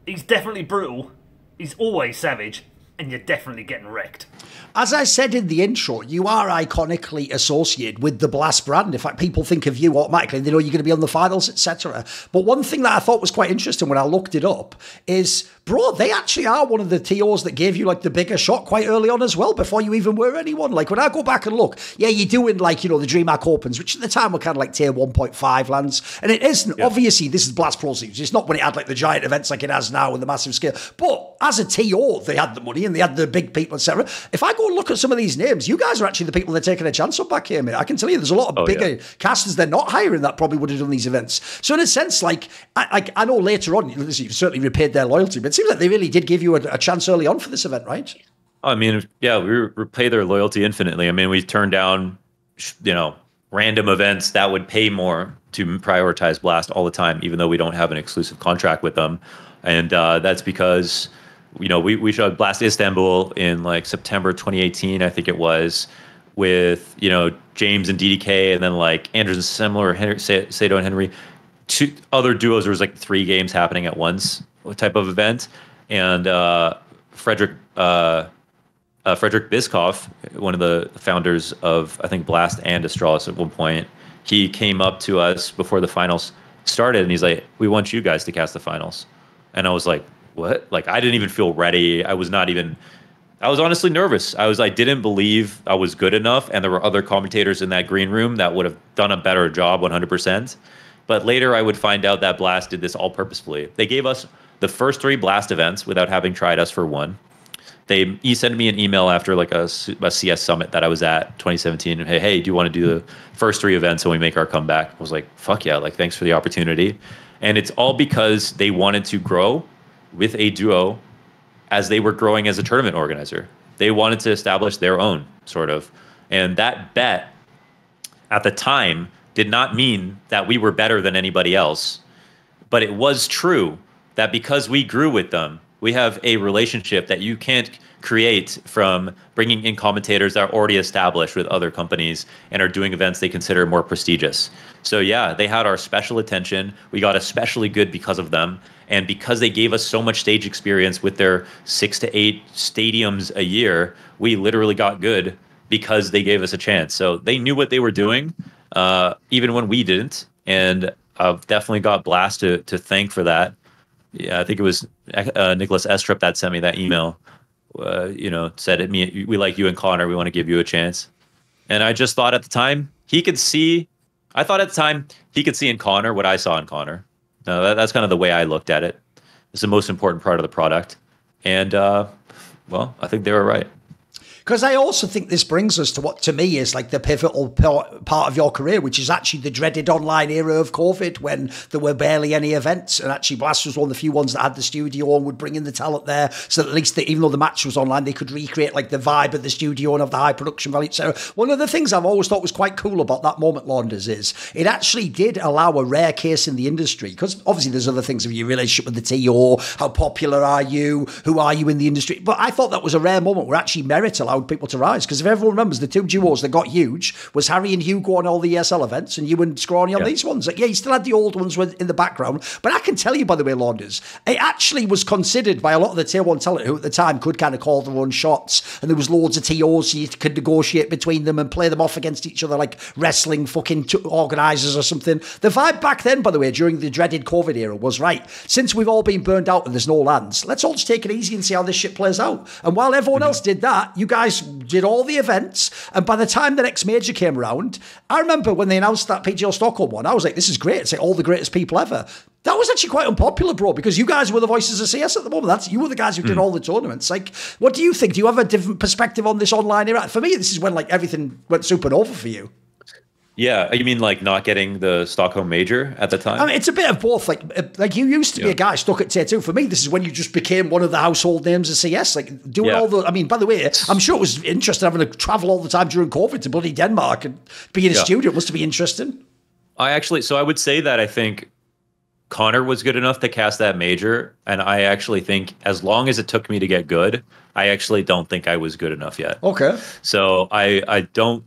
He's definitely brutal. He's always savage. And you're definitely getting wrecked. As I said in the intro, you are iconically associated with the Blast brand. In fact, people think of you automatically. They know you're going to be on the finals, etc. But one thing that I thought was quite interesting when I looked it up is, bro, they actually are one of the TOs that gave you like the bigger shot quite early on as well, before you even were anyone. Like when I go back and look, yeah, you're doing like, you know, the DreamHack Opens, which at the time were kind of like tier 1.5 lands. And it isn't. Yeah. Obviously, this is Blast Pro Series. It's not when it had like the giant events like it has now with the massive scale. But as a TO, they had the money and they had the big people, etc. If I go and look at some of these names, you guys are actually the people they're taking a chance on back here, mate. I can tell you there's a lot of bigger casters they're not hiring that probably would have done these events. So in a sense, like, I know later on, you've certainly repaid their loyalty, but it seems like they really did give you a chance early on for this event, right? I mean, yeah, we repay their loyalty infinitely. I mean, we turned down, you know, random events that would pay more to prioritize Blast all the time, even though we don't have an exclusive contract with them. And that's because, you know, we showed Blast Istanbul in like September 2018, I think it was, with, you know, James and DDK, and then like Anderson Similar, Sato and Henry, two other duos. There was like 3 games happening at once type of event. And Frederick Biskov, one of the founders of, I think, Blast and Astralis at one point, he came up to us before the finals started and he's like, "We want you guys to cast the finals." And I was like, "What?" Like, I didn't even feel ready. I was honestly nervous. I didn't believe I was good enough, and there were other commentators in that green room that would have done a better job 100%. But later I would find out that Blast did this all purposefully. They gave us the first 3 Blast events without having tried us for one. He sent me an email after like a CS summit that I was at 2017. And, hey, do you want to do the first 3 events when we make our comeback? I was like, fuck yeah, like, thanks for the opportunity. And it's all because they wanted to grow with a duo as they were growing as a tournament organizer. They wanted to establish their own, sort of. And that bet at the time did not mean that we were better than anybody else. But it was true that because we grew with them, we have a relationship that you can't create from bringing in commentators that are already established with other companies and are doing events they consider more prestigious. So yeah, they had our special attention. We got especially good because of them. And because they gave us so much stage experience with their 6 to 8 stadiums a year, we literally got good because they gave us a chance. So they knew what they were doing, even when we didn't. And I've definitely got Blast to thank for that. Yeah, I think it was Nicholas Estrup that sent me that email. You know, said, "We like you and Connor. We want to give you a chance." And I just thought at the time he could see in Connor what I saw in Connor. That's kind of the way I looked at it. It's the most important part of the product. And well, I think they were right. Because I also think this brings us to what, to me, is like the pivotal part of your career, which is actually the dreaded online era of COVID, when there were barely any events. And actually, Blast was one of the few ones that had the studio and would bring in the talent there. So that at least, even though the match was online, they could recreate like the vibe of the studio and have the high production value. So one of the things I've always thought was quite cool about that moment, Launders, is it actually did allow a rare case in the industry. Because obviously, there's other things of your relationship with the TO, how popular are you, who are you in the industry. But I thought that was a rare moment where actually merit allowed people to rise, because if everyone remembers, the 2 duos that got huge was Harry and Hugo on all the ESL events and you and Scrawny on these ones. Like, yeah, you still had the old ones in the background, but I can tell you, by the way, Launders, it actually was considered by a lot of the tier 1 talent who at the time could kind of call their own shots, and there was loads of TOs so you could negotiate between them and play them off against each other like wrestling fucking organisers or something. The vibe back then, by the way, during the dreaded COVID era was, right, since we've all been burned out and there's no lands, let's all just take it easy and see how this shit plays out. And while everyone else did that, you guys did all the events, and by the time the next major came around, I remember when they announced that PGL Stockholm one, I was like, this is great, it's like all the greatest people ever. That was actually quite unpopular, bro, because you guys were the voices of CS at the moment. You were the guys who did all the tournaments. Like, what do you think? Do you have a different perspective on this online era? For me, this is when like everything went supernova for you. Yeah, you mean like not getting the Stockholm Major at the time? I mean, it's a bit of both. Like you used to be a guy stuck at tier 2. For me, this is when you just became one of the household names of CS. Like doing all the. I mean, by the way, I'm sure it was interesting having to travel all the time during COVID to bloody Denmark and be in a studio. It must be interesting. I would say that I think Connor was good enough to cast that major, and I actually think as long as it took me to get good, I actually don't think I was good enough yet. Okay. So I don't.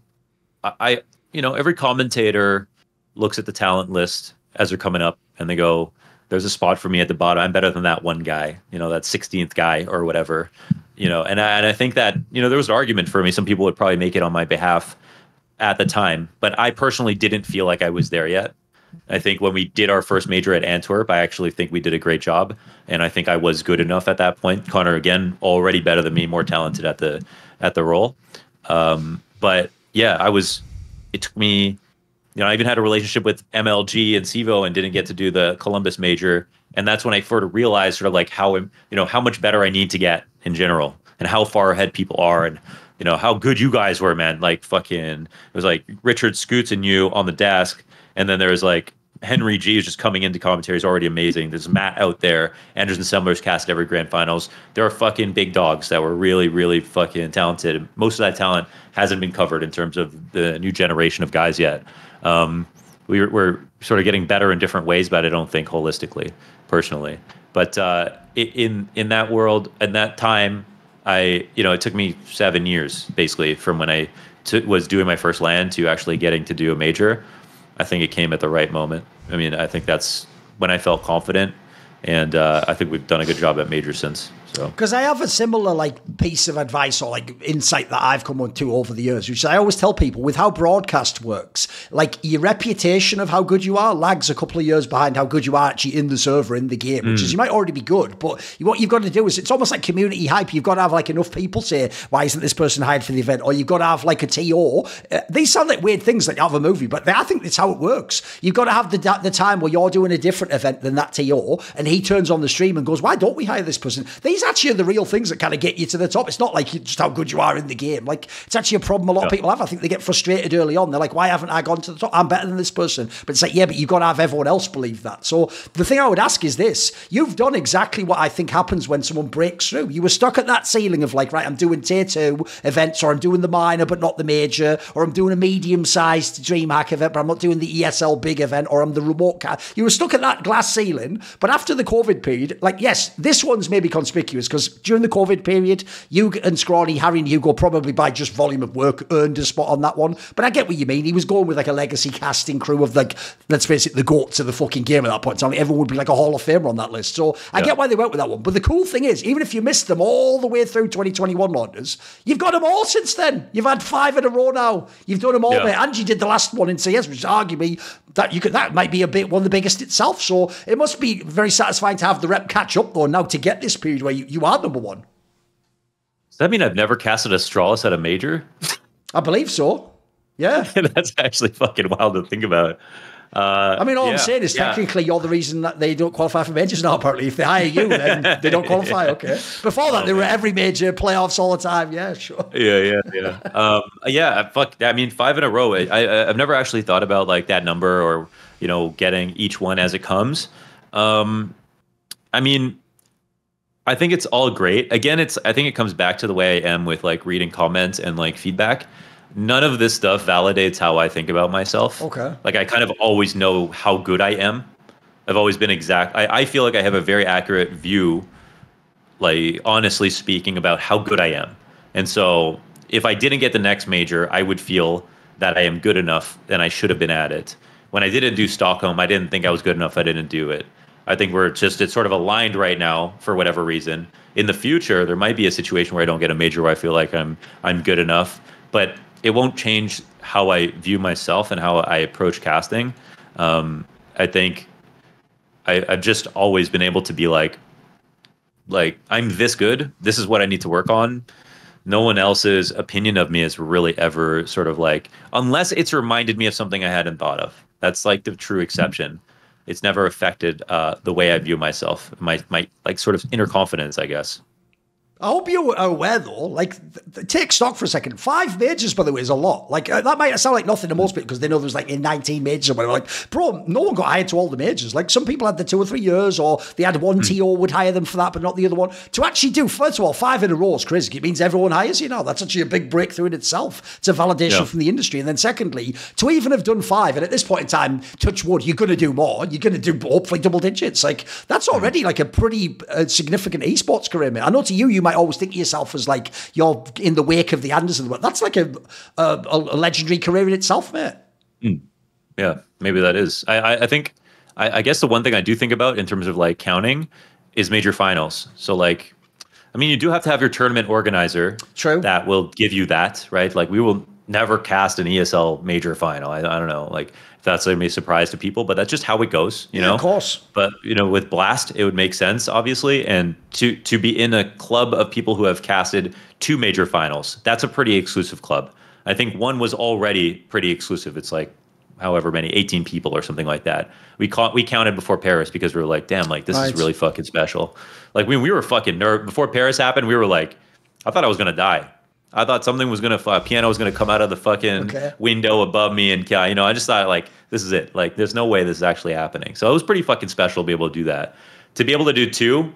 You know, every commentator looks at the talent list as they're coming up and they go, there's a spot for me at the bottom. I'm better than that one guy, that 16th guy or whatever, and I think that, there was an argument for me. Some people would probably make it on my behalf at the time, but I personally didn't feel like I was there yet. I think when we did our first major at Antwerp, I actually think we did a great job. And I think I was good enough at that point. Connor, again, already better than me, more talented at the role. But yeah, it took me, I even had a relationship with MLG and CEVO and didn't get to do the Columbus major. And that's when I sort of realized sort of like how much better I need to get in general and how far ahead people are. And, how good you guys were, man. Like fucking, it was like Richard Scoots and you on the desk. And then there's like Henry G is just coming into commentary is already amazing. There's Matt out there. Anderson Semler's cast every grand finals. There are fucking big dogs that were really, really fucking talented. Most of that talent hasn't been covered in terms of the new generation of guys yet. We're sort of getting better in different ways, but I don't think holistically, personally. But in that world, at that time, it took me 7 years basically from when I was doing my first land to actually getting to do a major. I think it came at the right moment. I mean, I think that's when I felt confident, and I think we've done a good job at major since. So, because I have a similar piece of advice or insight that I've come on to over the years, which I always tell people with how broadcast works, your reputation of how good you are lags a couple of years behind how good you are actually in the server, in the game, which is you might already be good, but what you've got to do is it's almost like community hype. You've got to have enough people say, why isn't this person hired for the event? Or you've got to have a TO. These sound like weird things that you have a movie, but I think that's how it works. You've got to have the time where you're doing a different event than that TO, and he turns on the stream and goes, why don't we hire this person? These actually are the real things that kind of get you to the top. It's not just how good you are in the game. It's actually a problem a lot of people have. I think they get frustrated early on. They're like, why haven't I gone to the top? I'm better than this person. But it's but you've got to have everyone else believe that. So the thing I would ask is this. You've done exactly what I think happens when someone breaks through. You were stuck at that ceiling of right, I'm doing tier 2 events, or I'm doing the minor but not the major, or I'm doing a medium-sized DreamHack event but I'm not doing the ESL big event, or I'm the remote cat. You were stuck at that glass ceiling. But after the COVID period, yes, this one's maybe conspicuous because during the COVID period, you and Scrawny, Harry and Hugo probably by just volume of work earned a spot on that one. But I get what you mean. He was going with a legacy casting crew of let's face it, the GOATs of the fucking game at that point. Everyone would be a Hall of Famer on that list. So I get why they went with that one. But the cool thing is, even if you missed them all the way through 2021 launders, you've got them all since then. You've had 5 in a row now. You've done them all, mate. And you did the last one in CS, which is arguably that might be one of the biggest itself. So it must be very satisfying to have the rep catch up though now to get this period where you are number one. Does that mean I've never casted Astralis at a major? I believe so. Yeah. That's actually fucking wild to think about. I'm saying is technically you're the reason that they don't qualify for majors now, apparently. If they hire you, then they don't qualify, okay. Before that, they were every major, playoffs all the time. Yeah, sure. Fuck. 5 in a row. I've never actually thought about that number or, getting each one as it comes. I think it's all great. Again, I think it comes back to the way I am with reading comments and feedback. None of this stuff validates how I think about myself. Okay. I kind of always know how good I am. I've always been exact. I feel like I have a very accurate view, honestly speaking, about how good I am. And so if I didn't get the next major, I would feel that I am good enough and I should have been at it. When I didn't do Stockholm, I didn't think I was good enough. I didn't do it. I think it's sort of aligned right now for whatever reason. In the future, there might be a situation where I don't get a major where I feel like I'm good enough, but it won't change how I view myself and how I approach casting. I think I've just always been able to be I'm this good. This is what I need to work on. No one else's opinion of me is really ever sort of unless it's reminded me of something I hadn't thought of. That's the true exception. It's never affected the way I view myself, my sort of inner confidence, I guess. I hope you're aware, though, take stock for a second. 5 majors, by the way, is a lot. That might sound like nothing to most people because they know there's 19 majors or whatever. Bro, no one got hired to all the majors. Some people had the 2 or 3 years, or they had one TO would hire them for that, but not the other one. To actually do, first of all, 5 in a row is crazy. It means everyone hires you now. That's actually a big breakthrough in itself. It's a validation from the industry. And then secondly, to even have done 5, and at this point in time, touch wood, you're going to do more. You're going to do hopefully double digits. That's already a pretty significant esports career, mate. I know to you might always think of yourself as you're in the wake of the Anderson. That's a legendary career in itself, mate. Yeah, maybe that is. I think I guess the one thing I do think about in terms of like counting is major finals. So like, I mean, you do have to have your tournament organizer. True. That will give you that, right? Like we will never cast an ESL major final. I don't know, like if that's a surprise to people, but that's just how it goes, you know? Of course. But with Blast, it would make sense, obviously, and to be in a club of people who have casted 2 major finals, that's a pretty exclusive club. I think one was already pretty exclusive. It's like however many, 18 people or something like that. We counted before Paris because we were like, damn, like this is really fucking special. Like when we were fucking nervous before Paris happened, we were like, I thought I was gonna die. I thought something was piano was gonna come out of the fucking window above me, and I just thought like this is it. Like there's no way this is actually happening. So it was pretty fucking special to be able to do that. To be able to do 2,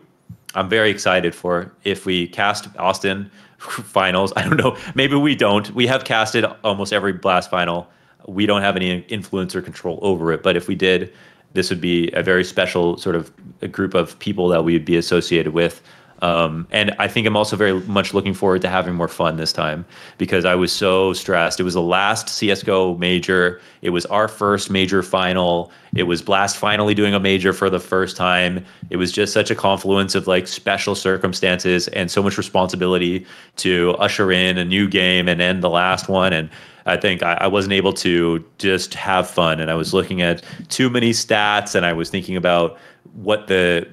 I'm very excited for. If we cast Austin finals, I don't know. Maybe we don't. We have casted almost every Blast final. We don't have any influence or control over it. But if we did, this would be a very special sort of a group of people that we would be associated with. And I think I'm also very much looking forward to having more fun this time because I was so stressed. It was the last CSGO major. It was our first major final. It was Blast finally doing a major for the first time. It was just such a confluence of like special circumstances and so much responsibility to usher in a new game and end the last one. And I think I wasn't able to just have fun. And I was looking at too many stats and I was thinking about what the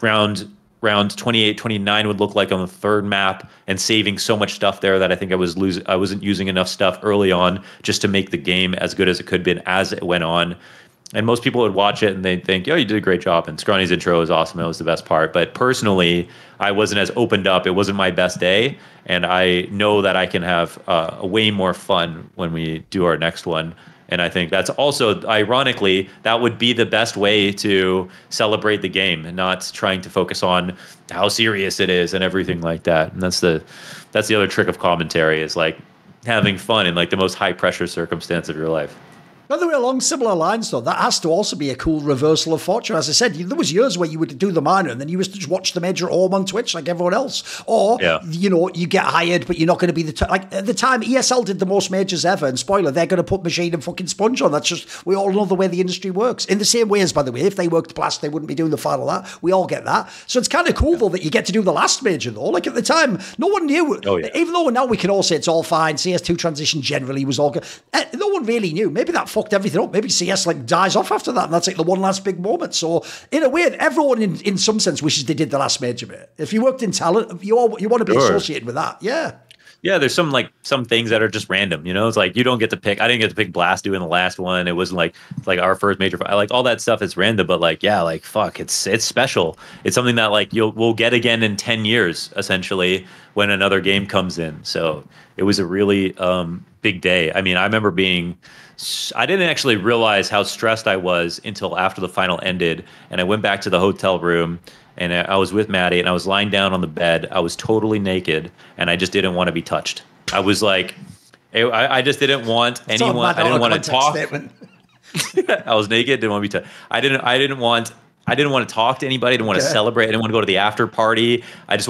round 28, 29 would look like on the third map and saving so much stuff there that I think I wasn't using enough stuff early on just to make the game as good as it could have been as it went on. And most people would watch it and they'd think, oh, you did a great job. And Scrawny's intro was awesome. It was the best part. But personally, I wasn't as opened up. It wasn't my best day. And I know that I can have way more fun when we do our next one. And I think that's also, ironically, that would be the best way to celebrate the game and not trying to focus on how serious it is and everything like that. And that's the other trick of commentary is like having fun in like the most high pressure circumstance of your life. By the way, along similar lines, though, that has to also be a cool reversal of fortune. As I said, there was years where you would do the minor and then you used to just watch the major at home on Twitch like everyone else. Or, you get hired, but you're not going to be like at the time, ESL did the most majors ever. And spoiler, they're going to put Machine and fucking Sponge on. That's just, we all know the way the industry works. In the same way as, by the way, if they worked Blast, they wouldn't be doing the final that. We all get that. So it's kind of cool, though, that you get to do the last major, though. Like at the time, no one knew. Even though now we can all say it's all fine, CS2 transition generally was all good. No one really knew. Maybe that fucked everything up. Maybe CS like dies off after that, and that's like the one last big moment. So in a way, everyone in some sense wishes they did the last major bit. If you worked in talent, you want to be associated with that. Yeah, there's some things that are just random, It's like you don't get to pick. I didn't get to pick Blast doing the last one. It wasn't like it's like our first major. Like all that stuff is random, but like fuck, it's special. It's something that like we'll get again in 10 years essentially when another game comes in. So it was a really big day. I mean, I remember I didn't actually realize how stressed I was until after the final ended, and I went back to the hotel room. And I was with Maddie, and I was lying down on the bed. I was totally naked, and I just didn't want to be touched. I was like, I just didn't want anyone. I didn't want to talk. I was naked, didn't want to be touched. I didn't want to talk to anybody. I didn't want to celebrate. I didn't want to go to the after party. I just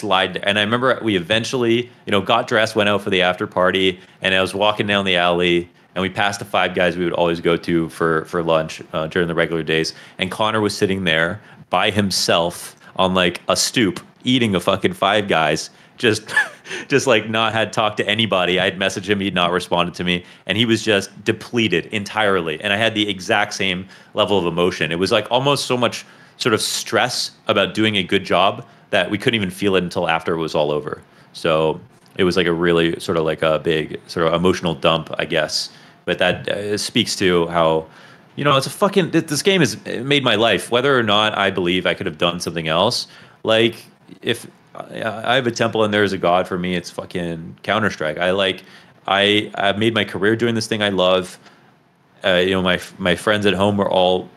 lied there. And I remember we eventually, got dressed, went out for the after party, and I was walking down the alley. And we passed the Five Guys we would always go to for lunch during the regular days. And Connor was sitting there by himself on like a stoop eating a fucking Five Guys, just like not had talked to anybody. I had messaged him, he'd not responded to me, and he was just depleted entirely. And I had the exact same level of emotion. It was like almost so much sort of stress about doing a good job that we couldn't even feel it until after it was all over. So it was like a really sort of like a big sort of emotional dump, I guess. But that speaks to how, it's a fucking, this game has made my life. Whether or not I believe I could have done something else, like if I have a temple and there's a god for me, it's fucking Counter-Strike. I've made my career doing this thing I love. My friends at home are all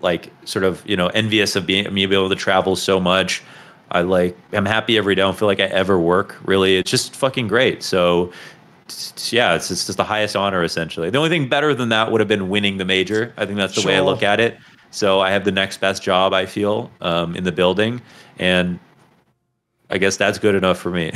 like sort of, envious of me being able to travel so much. I'm happy every day. I don't feel like I ever work, really. It's just fucking great. So yeah, it's just the highest honor, essentially. The only thing better than that would have been winning the major. I think that's the way I look at it. So I have the next best job, I feel, in the building. And I guess that's good enough for me.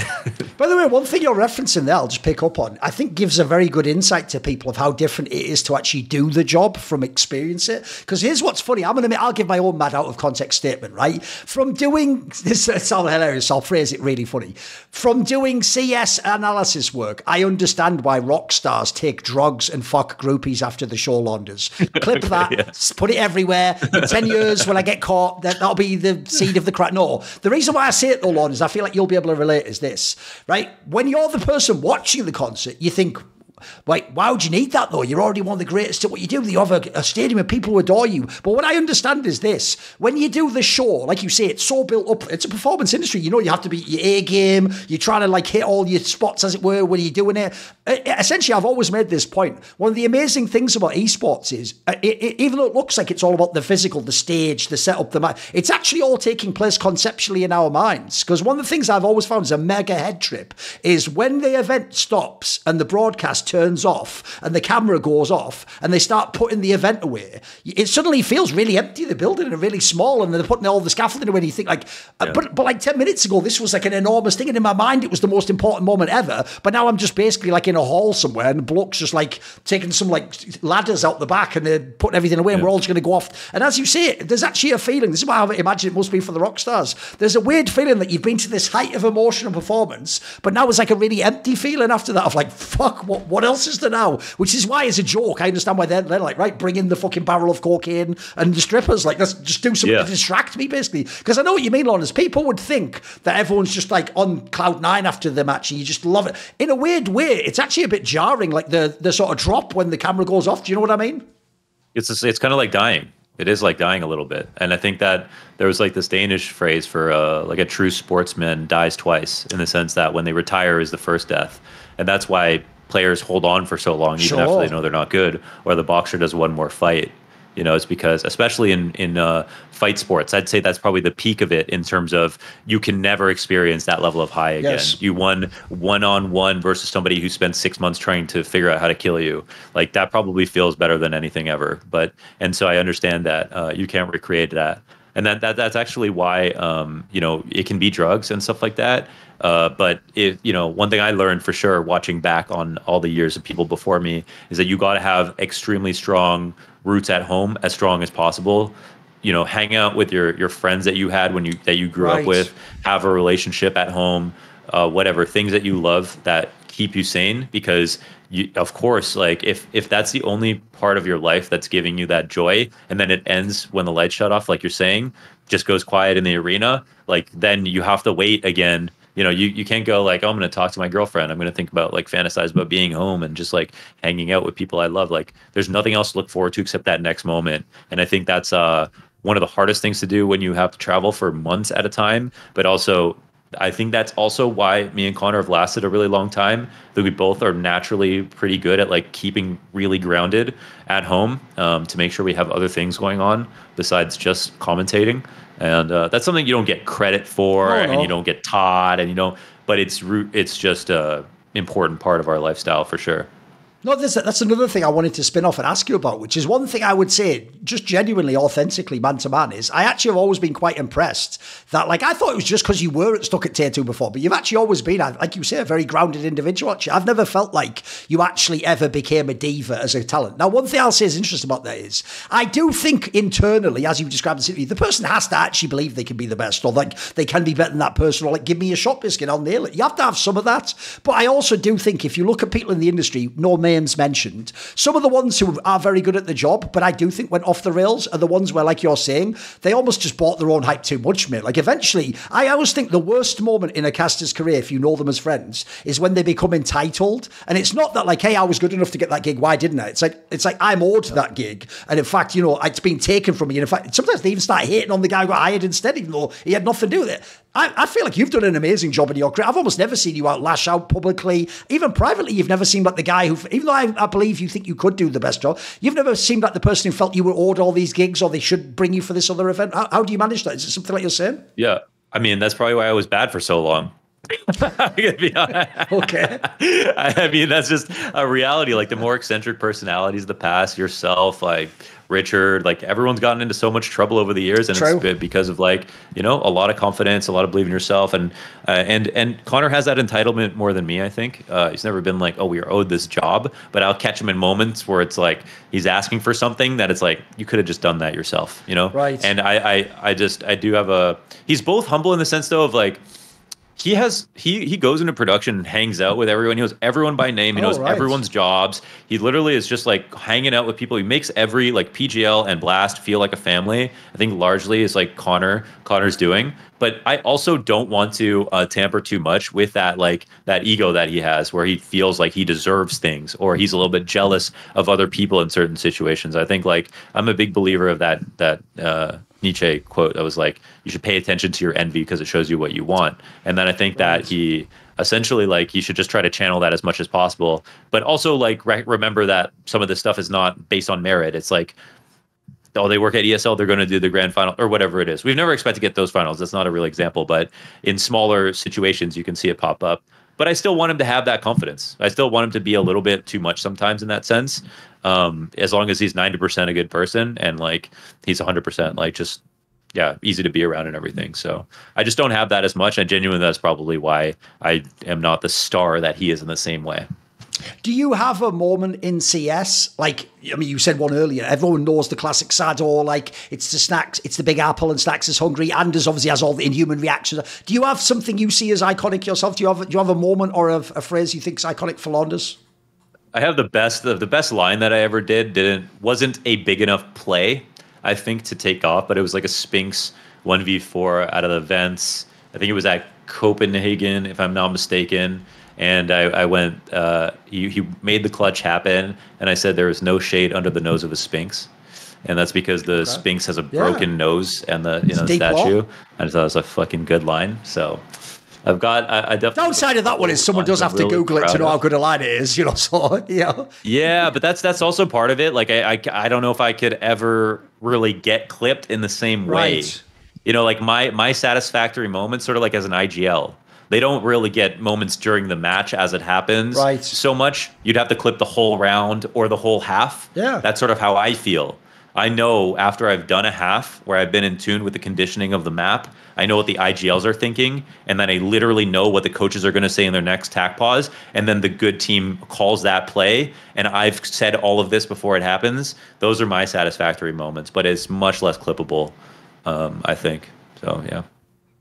By the way, one thing you're referencing there, I'll just pick up on, I think gives a very good insight to people of how different it is to actually do the job from experience it. Because here's what's funny. I'll give my own mad out of context statement, right? From doing, this sounds hilarious, I'll phrase it really funny. From doing CS analysis work, I understand why rock stars take drugs and fuck groupies after the show launders. Clip that, yes. Put it everywhere. In 10 years, when I get caught, that'll be the seed of the crack. No, the reason why I say it though, Lon, is I feel like you'll be able to relate is this, right? When you're the person watching the concert, you think, wait, why would you need that though? You're already one of the greatest at what you do. You have a stadium of people who adore you. But what I understand is this, when you do the show, like you say, it's so built up, it's a performance industry. You know, you have to be your A game. You're trying to like hit all your spots, as it were, when you're doing it. Essentially, I've always made this point. One of the amazing things about esports is, even though it looks like it's all about the physical, the stage, the setup, it's actually all taking place conceptually in our minds. Because one of the things I've always found is a mega head trip is when the event stops and the broadcast turns off and the camera goes off and they start putting the event away, it suddenly feels really empty, the building, and really small, and they're putting all the scaffolding away, and you think like, but like 10 minutes ago, this was like an enormous thing, and in my mind, it was the most important moment ever, but now I'm just basically like in a hall somewhere, and the bloke's just like taking some like ladders out the back, and they're putting everything away, and we're all just going to go off. And as you say, there's actually a feeling, this is how I imagine it must be for the rock stars, there's a weird feeling that you've been to this height of emotional performance, but now it's like a really empty feeling after that of like, fuck, what else is there now? Which is why, as a joke, I understand why they're like, right, bring in the fucking barrel of cocaine and the strippers. Like, let's just do something to distract me, basically. Because I know what you mean, Lawrence. People would think that everyone's just like on cloud nine after the match and you just love it. In a weird way, it's actually a bit jarring, like the sort of drop when the camera goes off. Do you know what I mean? It's kind of like dying. It is like dying a little bit. And I think that there was like this Danish phrase for like a true sportsman dies twice, in the sense that when they retire is the first death. And that's why players hold on for so long, even after they know they're not good, or the boxer does one more fight. You know, it's because, especially in fight sports, I'd say that's probably the peak of it in terms of you can never experience that level of high again. Yes. You won one-on-one versus somebody who spent 6 months trying to figure out how to kill you. Like, that probably feels better than anything ever. And so I understand that you can't recreate that. And that's actually why, you know, it can be drugs and stuff like that. But one thing I learned for sure watching back on all the years of people before me is that you got to have extremely strong roots at home, as strong as possible. You know, hang out with your friends that you had that you grew up with, have a relationship at home, whatever, things that you love that keep you sane, because of course, like if that's the only part of your life that's giving you that joy, and then it ends when the lights shut off, like you're saying, just goes quiet in the arena, like then you have to wait again. You know, you can't go like, oh, I'm going to talk to my girlfriend. I'm going to think about like fantasize about being home and just like hanging out with people I love. Like there's nothing else to look forward to except that next moment. And I think that's one of the hardest things to do when you have to travel for months at a time. But also, I think that's also why me and Connor have lasted a really long time, that we both are naturally pretty good at like keeping really grounded at home, to make sure we have other things going on besides just commentating. And that's something you don't get credit for, and you don't get taught, and but it's just a important part of our lifestyle for sure. No, that's another thing I wanted to spin off and ask you about, which is one thing I would say, just genuinely, authentically, man to man, is I actually have always been quite impressed that, like, I thought it was just because you were stuck at tier 2 before, but you've actually always been, like you say, a very grounded individual, actually. I've never felt like you actually ever became a diva as a talent. Now, one thing I'll say is interesting about that is, I do think internally, as you described the person has to actually believe they can be the best, or like they can be better than that person, or like, give me a shot biscuit, I'll nail it. You have to have some of that. But I also do think if you look at people in the industry, no names mentioned, some of the ones who are very good at the job, but I do think went off the rails, are the ones where, like you're saying, they almost just bought their own hype too much, mate. Like eventually, I always think the worst moment in a caster's career, if you know them as friends, is when they become entitled. And it's not that like, hey, I was good enough to get that gig, why didn't I? It's like I'm owed that gig. And in fact, it's been taken from me. And in fact, sometimes they even start hating on the guy who got hired instead, even though he had nothing to do with it. I feel like you've done an amazing job in your career. I've almost never seen you lash out publicly. Even privately, you've never seemed like the guy who, even though I believe you think you could do the best job, you've never seemed like the person who felt you were owed all these gigs or they should bring you for this other event. How do you manage that? Is it something like you're saying? Yeah. I mean, that's probably why I was bad for so long. Okay. I mean, that's just a reality. Like the more eccentric personalities of the past, yourself, like Richard, like everyone's gotten into so much trouble over the years, and it's because of like, you know, a lot of confidence, a lot of believing in yourself, and Connor has that entitlement more than me. I think he's never been like, oh, we are owed this job, but I'll catch him in moments where it's like he's asking for something that it's like you could have just done that yourself, you know? Right. And I do have he's both humble in the sense though of like, he goes into production and hangs out with everyone. He knows everyone by name. He knows everyone's jobs. He literally is just like hanging out with people. He makes every like PGL and Blast feel like a family. I think largely is like Connor's doing. But I also don't want to tamper too much with that ego that he has, where he feels like he deserves things, or he's a little bit jealous of other people in certain situations. I think like I'm a big believer of that Nietzsche quote that was like, you should pay attention to your envy because it shows you what you want. And then I think that he essentially like he should just try to channel that as much as possible, but also like remember that some of this stuff is not based on merit. It's like, oh, they work at ESL, they're going to do the grand final or whatever it is. We've never expected to get those finals. That's not a real example, but in smaller situations, you can see it pop up. But I still want him to have that confidence. I still want him to be a little bit too much sometimes in that sense. As long as he's 90% a good person and like he's 100% like just, yeah, easy to be around and everything. So I just don't have that as much. And genuinely, that's probably why I am not the star that he is in the same way. Do you have a moment in CS? Like, I mean, you said one earlier. Everyone knows the classic Sado, like it's the Snacks, it's the Big Apple, and Snacks is hungry. Anders obviously has all the Inhuman reactions. Do you have something you see as iconic yourself? Do you have a moment or a phrase you think is iconic for Launders? I have the best line that I ever wasn't a big enough play, I think, to take off, but it was like a Spinks 1v4 out of the vents. I think it was at Copenhagen, if I'm not mistaken. And I went, he made the clutch happen, and I said there was no shade under the nose of a Sphinx. And that's because the Sphinx has a broken nose and the statue. I just thought it was a fucking good line. So I've got, I definitely. Downside of that one is someone does have to Google it to know how good a line it is, so, yeah. Yeah, but that's also part of it. Like, I don't know if I could ever really get clipped in the same way. Right. You know, like my satisfactory moments, sort of like as an IGL. They don't really get moments during the match as it happens so much. You'd have to clip the whole round or the whole half. Yeah. That's sort of how I feel. I know after I've done a half where I've been in tune with the conditioning of the map, I know what the IGLs are thinking, and then I literally know what the coaches are going to say in their next tack pause, and then the good team calls that play, and I've said all of this before it happens. Those are my satisfactory moments, but it's much less clippable, I think. So, yeah.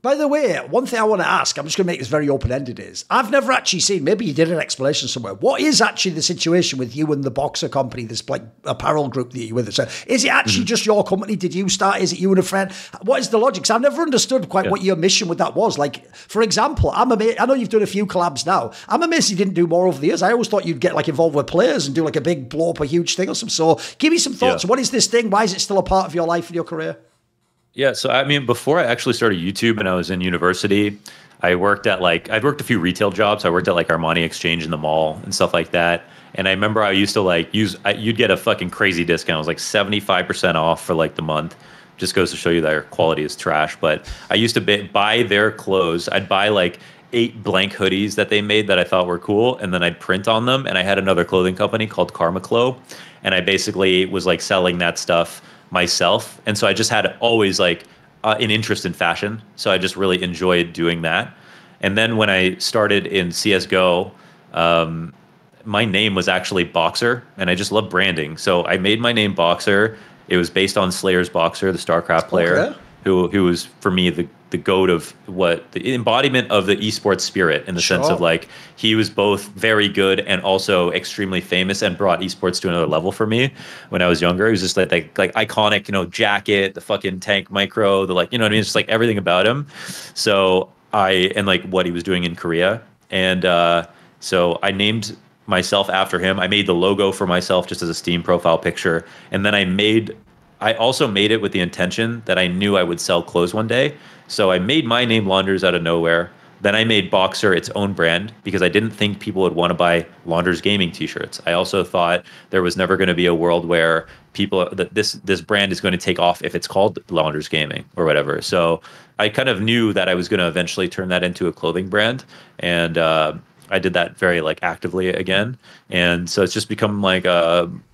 By the way, one thing I want to ask, I'm just going to make this very open-ended, is I've never actually seen, maybe you did an explanation somewhere, what is actually the situation with you and the BOXR company, this like apparel group that you're with? So is it actually just your company? Did you start? Is it you and a friend? What is the logic? Because I've never understood quite what your mission with that was. Like, for example, I know you've done a few collabs now. I'm amazed you didn't do more over the years. I always thought you'd get like involved with players and do like a big blow up, a huge thing or something. So give me some thoughts. What is this thing? Why is it still a part of your life and your career? Yeah, so I mean, before I actually started YouTube and I was in university, I'd worked a few retail jobs. I worked at like Armani Exchange in the mall and stuff like that. And I remember I used to you'd get a fucking crazy discount. It was like 75% off for like the month. Just goes to show you that their quality is trash. But I used to buy their clothes. I'd buy like 8 blank hoodies that they made that I thought were cool, and then I'd print on them. And I had another clothing company called Karma Clo, and I basically was like selling that stuff myself. And so I just had always like an interest in fashion. So I just really enjoyed doing that. And then when I started in CSGO, my name was actually BOXR, and I just love branding. So I made my name BOXR. It was based on Slayer's BOXR, the StarCraft player, who was for me the goat of the embodiment of the esports spirit, in the sense of like he was both very good and also extremely famous and brought esports to another level for me when I was younger. He was just like iconic, jacket, the fucking tank micro, the like, you know what I mean? It's just like everything about him. So and like what he was doing in Korea. And so I named myself after him. I made the logo for myself just as a Steam profile picture. And then I also made it with the intention that I knew I would sell clothes one day. So I made my name Launders out of nowhere. Then I made BOXR its own brand because I didn't think people would want to buy Launders gaming t-shirts. I also thought there was never going to be a world where this brand is going to take off if it's called Launders Gaming or whatever. So I kind of knew that I was going to eventually turn that into a clothing brand. And I did that very like actively again, and so it's just become like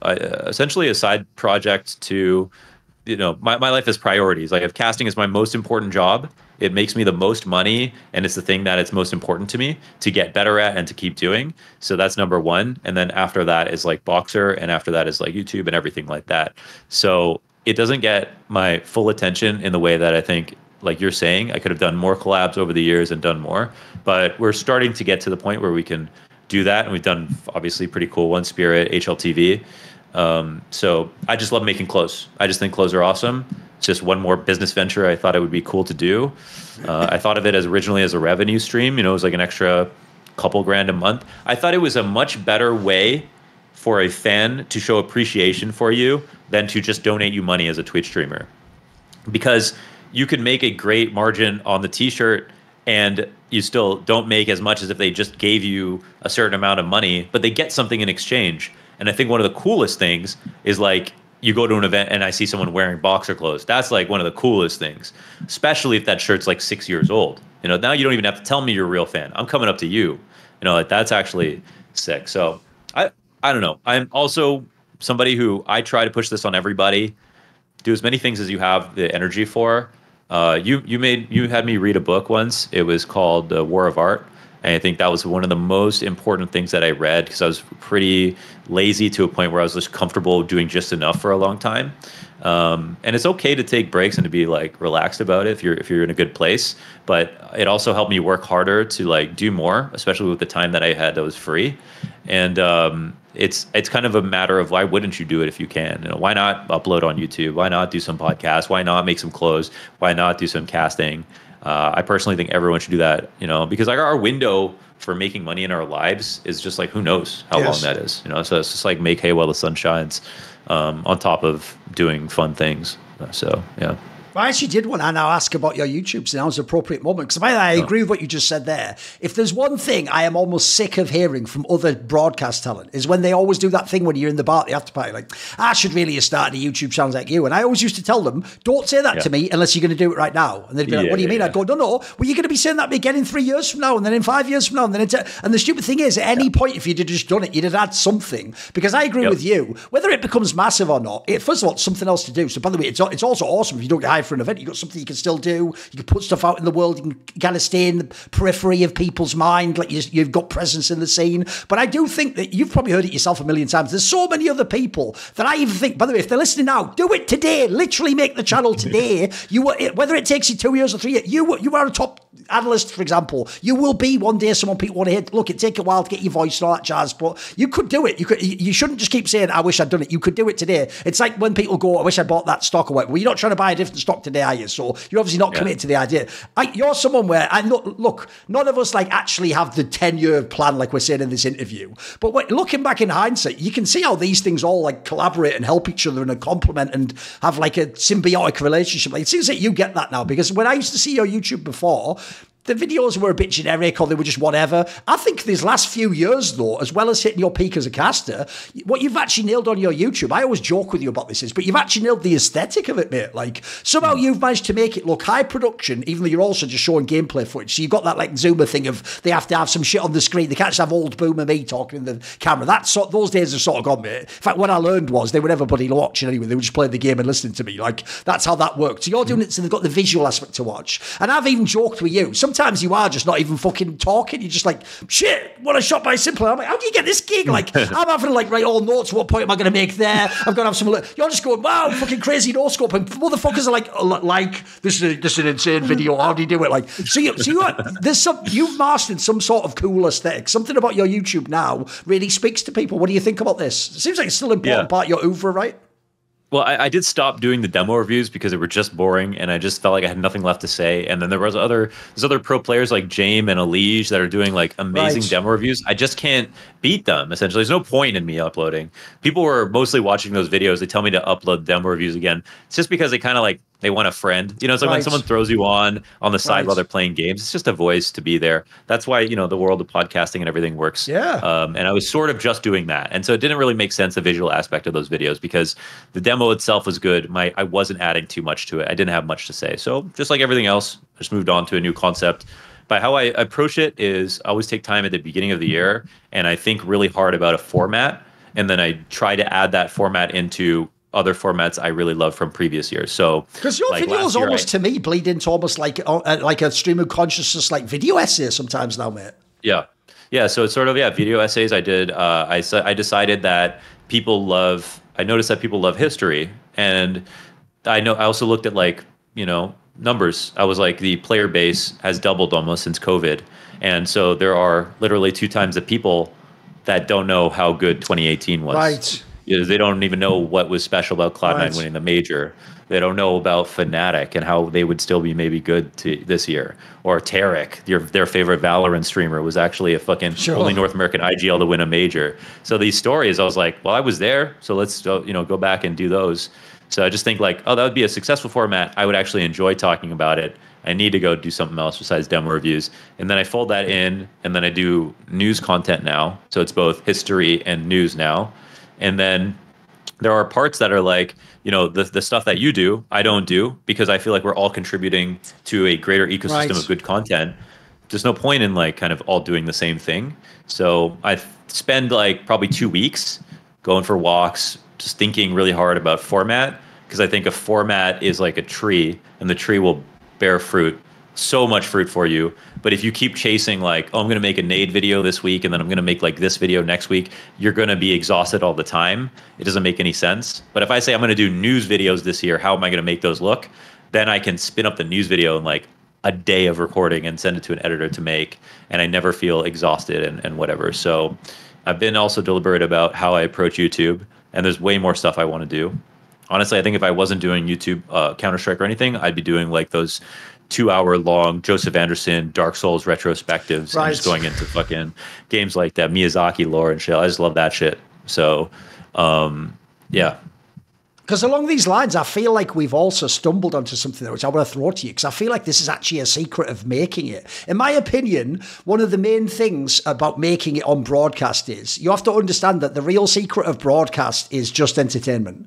essentially a side project to, you know, my life is priorities. Like if casting is my most important job, it makes me the most money, and it's the thing that it's most important to me to get better at and to keep doing. So that's number one. And then after that is like BOXR, and after that is like YouTube and everything like that. So it doesn't get my full attention in the way that I think, like you're saying, I could have done more collabs over the years and done more. But we're starting to get to the point where we can do that. And we've done obviously pretty cool ones, Spirit, HLTV. So I just love making clothes. I just think clothes are awesome. It's just one more business venture I thought it would be cool to do. I thought of it as originally as a revenue stream. You know, it was like an extra couple grand a month. I thought it was a much better way for a fan to show appreciation for you than to just donate you money as a Twitch streamer. Because you could make a great margin on the t-shirt and you still don't make as much as if they just gave you a certain amount of money, but they get something in exchange. And I think one of the coolest things is like you go to an event and I see someone wearing boxer clothes. That's like one of the coolest things, especially if that shirt's like 6 years old. You know, now you don't even have to tell me you're a real fan. I'm coming up to you. You know, like that's actually sick. So I don't know. I'm also somebody who I try to push this on everybody. Do as many things as you have the energy for. You had me read a book once. It was called War of Art. And I think that was one of the most important things that I read because I was pretty lazy to a point where I was just comfortable doing just enough for a long time. And it's okay to take breaks and to be like relaxed about it if you're in a good place. But it also helped me work harder to like do more, especially with the time that I had that was free. And it's kind of a matter of why wouldn't you do it if you can? You know, why not upload on YouTube? Why not do some podcasts? Why not make some clothes? Why not do some casting? I personally think everyone should do that, you know, because like our window for making money in our lives is just like, who knows how long that is, you know? So it's just like make hay while the sun shines, on top of doing fun things. So, yeah. I actually did want to now ask about your YouTube, so now's the appropriate moment. Because I agree with what you just said there. If there's one thing I am almost sick of hearing from other broadcast talent is when they always do that thing when you're in the bar at the after party, like, I should really have started a YouTube channel like you. And I always used to tell them, don't say that to me unless you're going to do it right now. And they'd be like, what do you mean? I'd go, no. Well, you're going to be saying that again in 3 years from now, and then in 5 years from now. And then and the stupid thing is, at any point, if you'd have just done it, you'd have had something. Because I agree with you, whether it becomes massive or not, first of all, it's something else to do. So by the way, it's also awesome if you don't get hired for an event, you've got something you can still do. You can put stuff out in the world. You can kind of stay in the periphery of people's mind, like you've got presence in the scene. But I do think that you've probably heard it yourself a million times. There's so many other people that I even think, by the way, if they're listening now, do it today. Literally make the channel today. Whether it takes you 2 years or 3 years, you are a top analyst, for example. You will be one day someone people want to hear. Look, it take a while to get your voice and all that jazz, but you could do it. You shouldn't just keep saying, I wish I'd done it. You could do it today. It's like when people go, I wish I bought that stock or whatever. Well, you're not trying to buy a different stock today, are you? So you're obviously not committed to the idea. You're someone where, look, none of us like actually have the 10-year plan like we're saying in this interview. But looking back in hindsight, you can see how these things all like collaborate and help each other and complement and have like a symbiotic relationship. Like, it seems that you get that now, because when I used to see your YouTube before, the videos were a bit generic or they were just whatever. I think these last few years, though, as well as hitting your peak as a caster, what you've actually nailed on your YouTube, I always joke with you about this, but you've actually nailed the aesthetic of it, mate. Like, somehow you've managed to make it look high production, even though you're also just showing gameplay footage. So you've got that, like, Zoomer thing of they have to have some shit on the screen. They can't just have old Boomer me talking in the camera. Those days have sort of gone, mate. In fact, what I learned was they were never bloody watching anyway. They were just playing the game and listening to me. Like, that's how that worked. So you're doing it so they've got the visual aspect to watch. And I've even joked with you. Sometimes you are just not even fucking talking. You're just like, shit, what a shot by Simpler. I'm like, how do you get this gig? Like, I'm having to like write all notes. What point am I going to make there? I've got to have some. You're just going, wow, fucking crazy no scope. And motherfuckers are like, this is an insane video. How do you do it? Like, you've mastered some sort of cool aesthetic. Something about your YouTube now really speaks to people. What do you think about this? It seems like it's still an important part of your oeuvre, right? Well, I did stop doing the demo reviews because they were just boring, and I just felt like I had nothing left to say. And then there's other pro players like James and Elige that are doing like amazing demo reviews. I just can't beat them. Essentially, there's no point in me uploading. People were mostly watching those videos. They tell me to upload demo reviews again. It's just because they kind of like they want a friend. You know, it's like when someone throws you on the side while they're playing games. It's just a voice to be there. That's why, you know, the world of podcasting and everything works. Yeah. And I was sort of just doing that. And so it didn't really make sense, the visual aspect of those videos, because the demo itself was good. I wasn't adding too much to it. I didn't have much to say. So just like everything else, I just moved on to a new concept. But how I approach it is I always take time at the beginning of the year and I think really hard about a format. And then I try to add that format into other formats I really love from previous years. So because your videos almost to me bleed into almost like a stream of consciousness, like video essays sometimes now, mate. Yeah. Yeah. So it's sort of, video essays I did. I decided that I noticed that people love history. And I also looked at numbers. I was like, the player base has doubled almost since COVID. And so there are literally 2 times the people that don't know how good 2018 was. Right. They don't even know what was special about Cloud9 winning the major. They don't know about Fnatic and how they would still be maybe good this year. Or Tarek, their favorite Valorant streamer, was actually a fucking only North American IGL to win a major. So these stories, I was like, well, I was there, so let's go back and do those. So I just think that would be a successful format. I would actually enjoy talking about it. I need to go do something else besides demo reviews. And then I fold that in, and then I do news content now. So it's both history and news now. And then there are parts that are like, the stuff that you do, I don't do, because I feel like we're all contributing to a greater ecosystem of good content. There's no point in kind of all doing the same thing. So I spend probably 2 weeks going for walks, just thinking really hard about format, because I think a format is like a tree, and the tree will bear fruit, so much fruit for you. But if you keep chasing I'm going to make a nade video this week, and then I'm going to make this video next week, you're going to be exhausted all the time. It doesn't make any sense. But if I say I'm going to do news videos this year, how am I going to make those look? Then I can spin up the news video in a day of recording and send it to an editor to make, and I never feel exhausted and whatever. So I've been also deliberate about how I approach YouTube, and there's way more stuff I want to do. Honestly, I think if I wasn't doing YouTube Counter-Strike or anything, I'd be doing those 2-hour-long Joseph Anderson Dark Souls retrospectives, and just going into fucking games like that, Miyazaki lore and shit. I just love that shit. So, yeah. Because along these lines, I feel like we've also stumbled onto something there, which I want to throw to you, because I feel like this is actually a secret of making it. In my opinion, one of the main things about making it on broadcast is you have to understand that the real secret of broadcast is just entertainment.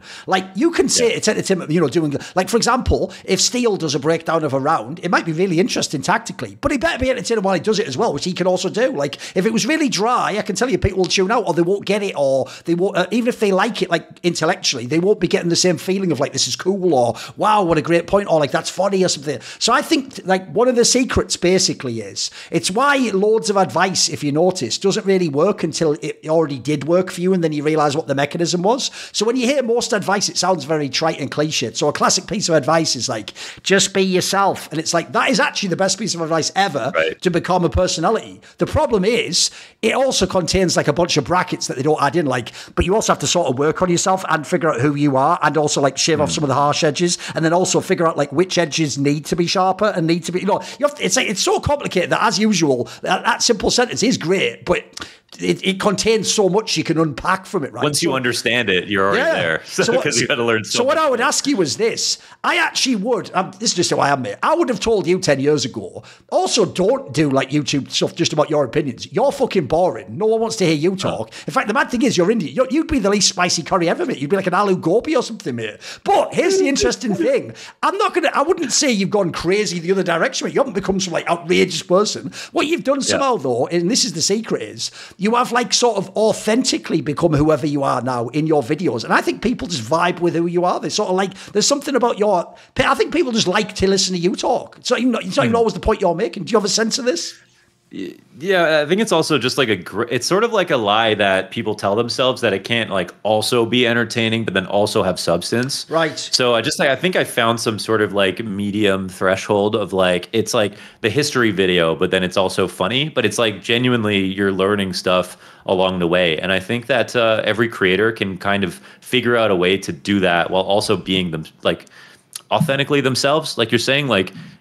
You can say it's entertainment, doing, for example, if Steele does a breakdown of a round, it might be really interesting tactically, but he better be entertaining while he does it as well, which he can also do. If it was really dry, I can tell you people will tune out, or they won't get it, or they won't, even if they like it, intellectually, they won't be getting the same feeling of this is cool, or wow, what a great point, or that's funny or something. So I think one of the secrets basically is, it's why loads of advice, if you notice, doesn't really work until it already did work for you, and then you realize what the mechanism was. So when you hear most advice, it sounds very trite and cliched. So a classic piece of advice is just be yourself, and it's that is actually the best piece of advice ever to become a personality. The problem is it also contains a bunch of brackets that they don't add in, but you also have to sort of work on yourself and figure out who you are, and also shave off some of the harsh edges, and then also figure out which edges need to be sharper and need to be, you have to, it's so complicated that, as usual, that simple sentence is great, but it contains so much you can unpack from it, right? Once you understand it, you're already there. Because you got to learn so what much I would ask you was this. I actually would, this is just who I am, mate. I would have told you 10 years ago, also don't do YouTube stuff just about your opinions. You're fucking boring. No one wants to hear you talk. In fact, the mad thing is, you're Indian. You'd be the least spicy curry ever, mate. You'd be like an aloo gobi or something, mate. But here's the interesting thing. I wouldn't say you've gone crazy the other direction, mate. You haven't become some outrageous person. What you've done somehow, though, and this is the secret, is you have sort of authentically become whoever you are now in your videos. And I think people just vibe with who you are. They sort of there's something about I think people just like to listen to you talk. It's not even always the point you're making. Do you have a sense of this? Yeah, I think it's also just it's sort of like a lie that people tell themselves, that it can't also be entertaining, but then also have substance. Right. So I think I found some sort of medium threshold of it's the history video, but then it's also funny, but it's genuinely you're learning stuff along the way. And I think that every creator can kind of figure out a way to do that while also being them authentically themselves. You're saying,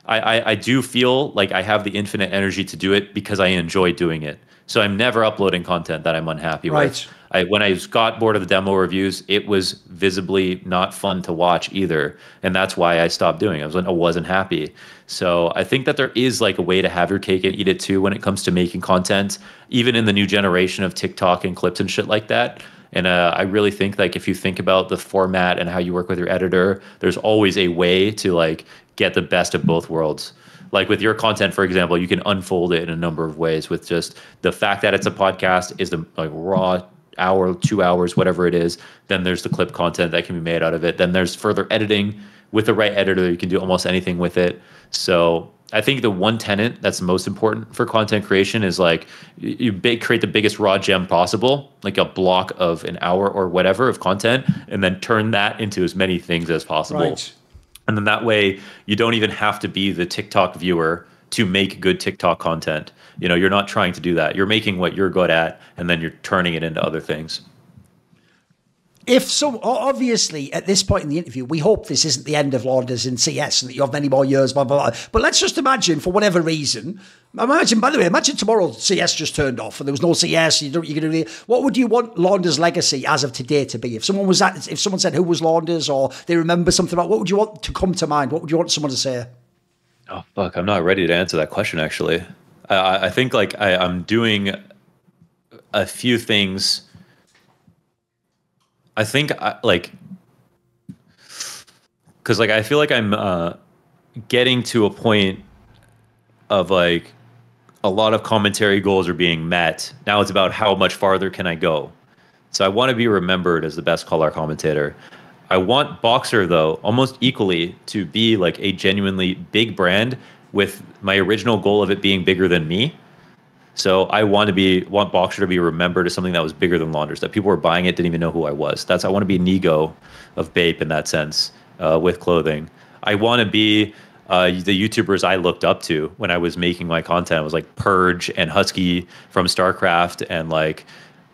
I do feel like I have the infinite energy to do it because I enjoy doing it. So I'm never uploading content that I'm unhappy with. When I got bored of the demo reviews, it was visibly not fun to watch either. And that's why I stopped doing it. I wasn't happy. So I think that there is a way to have your cake and eat it too when it comes to making content, even in the new generation of TikTok and clips and shit like that. And I really think if you think about the format and how you work with your editor, there's always a way to get the best of both worlds. Like with your content, for example, you can unfold it in a number of ways with just the fact that it's a podcast is the like raw hour, 2 hours, whatever it is. Then there's the clip content that can be made out of it. Then there's further editing. With the right editor, you can do almost anything with it. So I think the one tenet that's most important for content creation is like you create the biggest raw gem possible, like a block of an hour or whatever of content, and then turn that into as many things as possible. Right. And then that way you don't even have to be the TikTok viewer to make good TikTok content. You know, you're not trying to do that. You're making what you're good at, and then you're turning it into other things. Obviously, at this point in the interview, we hope this isn't the end of Launders in CS and that you have many more years, blah, blah, blah. But let's just imagine, for whatever reason, imagine tomorrow CS just turned off and there was no CS. What would you want Launders' legacy as of today to be? If someone said who was Launders or they remember something about, what would you want to come to mind? What would you want someone to say? Oh, fuck. I'm not ready to answer that question, actually. I think like I'm doing a few things. I think because I feel like I'm getting to a point of like a lot of commentary goals are being met. Now it's about how much farther can I go. So I want to be remembered as the best color commentator. I want BOXR though almost equally to be like a genuinely big brand with my original goal of it being bigger than me. So I want BOXR to be remembered as something that was bigger than Launders, that people were buying it, didn't even know who I was. I want to be an ego of Bape in that sense with clothing. I want to be the YouTubers I looked up to when I was making my content. It was like Purge and Husky from StarCraft and like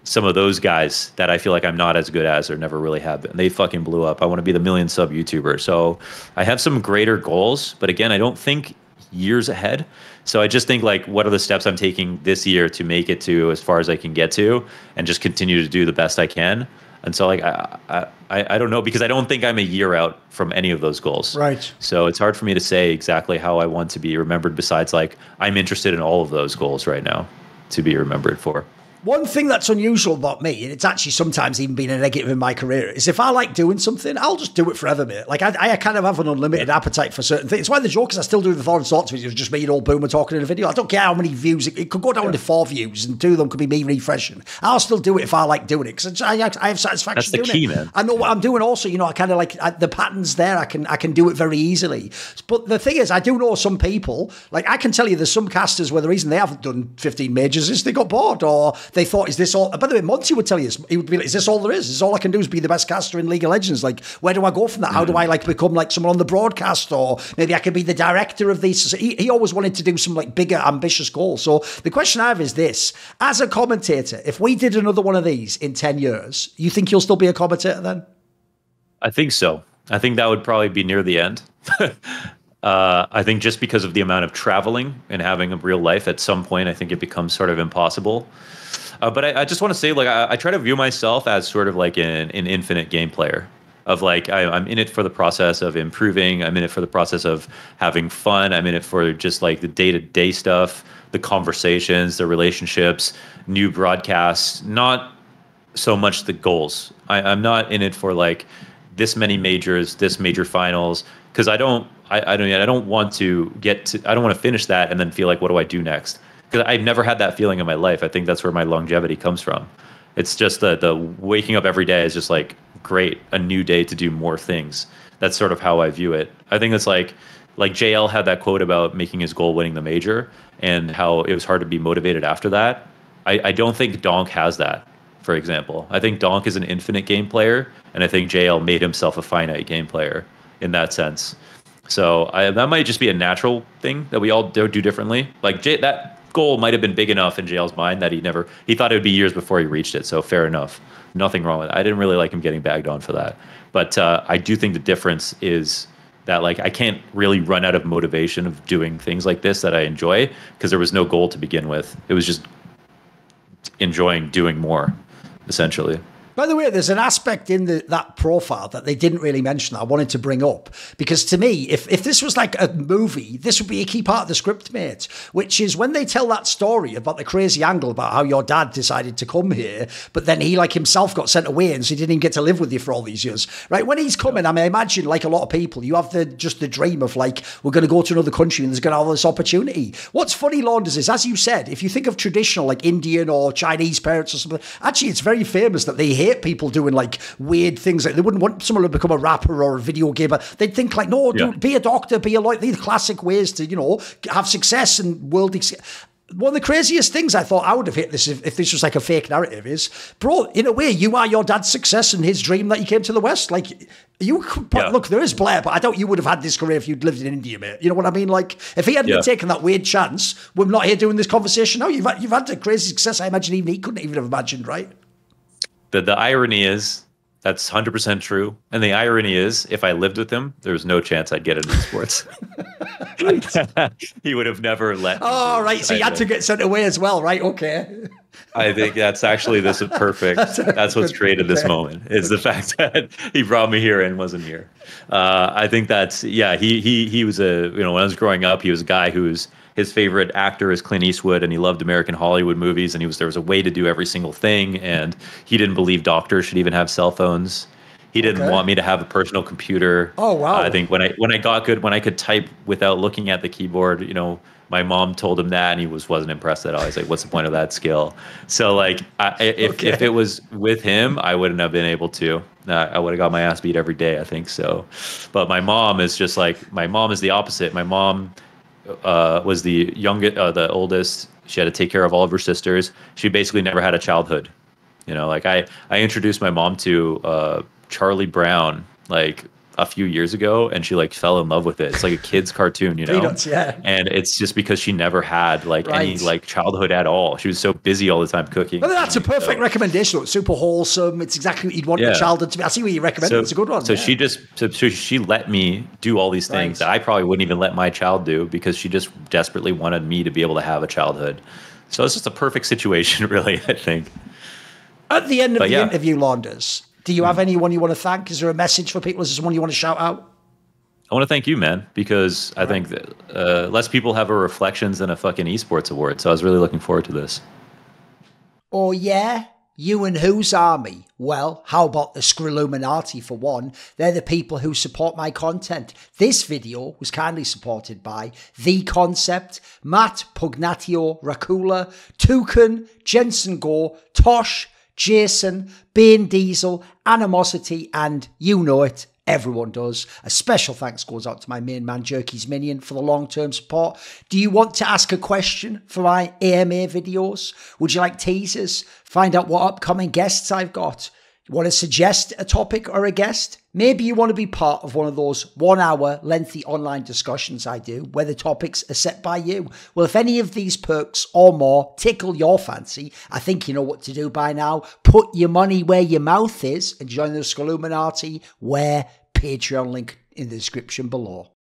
some of those guys that I feel like I'm not as good as or never really have been. They fucking blew up. I want to be the 1 million sub YouTuber. So I have some greater goals, but again, I don't think years ahead. So I just think like, what are the steps I'm taking this year to make it to as far as I can get to and just continue to do the best I can. And so like, I don't know, because I don't think I'm a year out from any of those goals. Right. So it's hard for me to say exactly how I want to be remembered besides like, I'm interested in all of those goals right now to be remembered for. One thing that's unusual about me, and it's actually sometimes even been a negative in my career, is if I like doing something, I'll just do it forever, mate. Like, I kind of have an unlimited appetite for certain things. It's why the joke is I still do the Thorin Sorts videos, just me and old Boomer talking in a video. I don't care how many views. It could go down to 4 views, and 2 of them could be me refreshing. I'll still do it if I like doing it, because I have satisfaction That's the doing key, it. man. I know what I'm doing also. You know, I kind of like the patterns there. I can do it very easily. But the thing is, I do know some people, like I can tell you there's some casters where the reason they haven't done 15 majors is they got bored, or they thought, is this all... By the way, Monty would tell you this. He would be like, is this all there is? Is this all I can do is be the best caster in League of Legends? Like, where do I go from that? How do I like become like someone on the broadcast? Or maybe I could be the director of these. So he always wanted to do some like bigger, ambitious goals. So the question I have is this. As a commentator, if we did another one of these in 10 years, you think you'll still be a commentator then? I think so. I think that would probably be near the end. I think just because of the amount of traveling and having a real life at some point, I think it becomes sort of impossible. But I just want to say, like, I try to view myself as sort of like an infinite game player. Of like, I'm in it for the process of improving. I'm in it for the process of having fun. I'm in it for just like the day-to-day stuff, the conversations, the relationships, new broadcasts. Not so much the goals. I'm not in it for like this many majors, this major finals, because I don't want to I don't want to finish that and then feel like, what do I do next? Because I've never had that feeling in my life. I think that's where my longevity comes from. It's just the waking up every day is just like, great, a new day to do more things. That's sort of how I view it. I think it's like JL had that quote about making his goal winning the major and how it was hard to be motivated after that. I don't think Donk has that, for example. I think Donk is an infinite game player, and I think JL made himself a finite game player in that sense. So that might just be a natural thing that we all do differently. Like that goal might have been big enough in JL's mind that he thought it would be years before he reached it. So fair enough. Nothing wrong with it. I didn't really like him getting bagged on for that. But I do think the difference is that like I can't really run out of motivation of doing things like this that I enjoy because there was no goal to begin with. It was just enjoying doing more, essentially. By the way, there's an aspect in that profile that they didn't really mention that I wanted to bring up. Because to me, if this was like a movie, this would be a key part of the script, mate. Which is when they tell that story about the crazy angle about how your dad decided to come here, but then he like himself got sent away and so he didn't even get to live with you for all these years. Right? When he's coming, I mean, I imagine like a lot of people, you have just the dream of like, we're going to go to another country and there's going to have this opportunity. What's funny, Launders, is as you said, if you think of traditional like Indian or Chinese parents or something, actually it's very famous that they hate people doing like weird things. Like they wouldn't want someone to become a rapper or a video gamer. They'd think like, no, dude, be a doctor, be a lawyer. These classic ways to, you know, have success and world. One of the craziest things I thought I would have hit this if this was like a fake narrative is, bro, in a way, you are your dad's success and his dream that he came to the West. Like, look, there is Blair, but I doubt you would have had this career if you'd lived in India, mate. You know what I mean? Like, if he hadn't taken that weird chance, we're not here doing this conversation now. You've had a crazy success. I imagine even he couldn't even have imagined, right? The irony is, that's 100% true. And the irony is, if I lived with him, there's no chance I'd get into sports. He would have never let me. Oh, right. So you had to get sent away as well, right? Okay. I think that's actually this is perfect. That's what's created this moment, is the fact that he brought me here and wasn't here. I think that's, he was when I was growing up, he was a guy who's, his favorite actor is Clint Eastwood, and he loved American Hollywood movies, and there was a way to do every single thing, and he didn't believe doctors should even have cell phones. He didn't want me to have a personal computer. Oh, wow. I think when I got good, when I could type without looking at the keyboard, you know, my mom told him that, and he wasn't impressed at all. He's like, "What's the point of that skill?" So like, if it was with him, I wouldn't have been able to. I would have got my ass beat every day, I think so. But my mom is just like, my mom is the opposite. My mom was the youngest, the oldest. She had to take care of all of her sisters. She basically never had a childhood. You know, like I introduced my mom to Charlie Brown like a few years ago, and she like fell in love with it. It's like a kid's cartoon, you know. Peanuts, yeah. And it's just because she never had like any like childhood at all. She was so busy all the time cooking. Well, that's a perfect recommendation. It's super wholesome. It's exactly what you'd want your childhood to be. I see what you recommend. It's a good one. So she let me do all these things that I probably wouldn't even let my child do, because she just desperately wanted me to be able to have a childhood. So it's just a perfect situation, really, I think. At the end of the interview, Launders, do you have anyone you want to thank? Is there a message for people? Is there someone you want to shout out? I want to thank you, man, because I think that less people have a Reflections than a fucking esports award. So I was really looking forward to this. Oh, yeah? You and whose army? Well, how about the Scrilluminati for one? They're the people who support my content. This video was kindly supported by The Concept, Matt Pugnatio Racula, Toucan, Jensen Gore, Tosh, Jason, Bane Diesel, Animosity, and you know it, everyone does. A special thanks goes out to my main man, Jerky's Minion, for the long-term support. Do you want to ask a question for my AMA videos? Would you like teasers? Find out what upcoming guests I've got? You want to suggest a topic or a guest? Maybe you want to be part of one of those 1 hour lengthy online discussions I do where the topics are set by you. Well, if any of these perks or more tickle your fancy, I think you know what to do by now. Put your money where your mouth is and join the Scrilluminati, where Patreon link in the description below.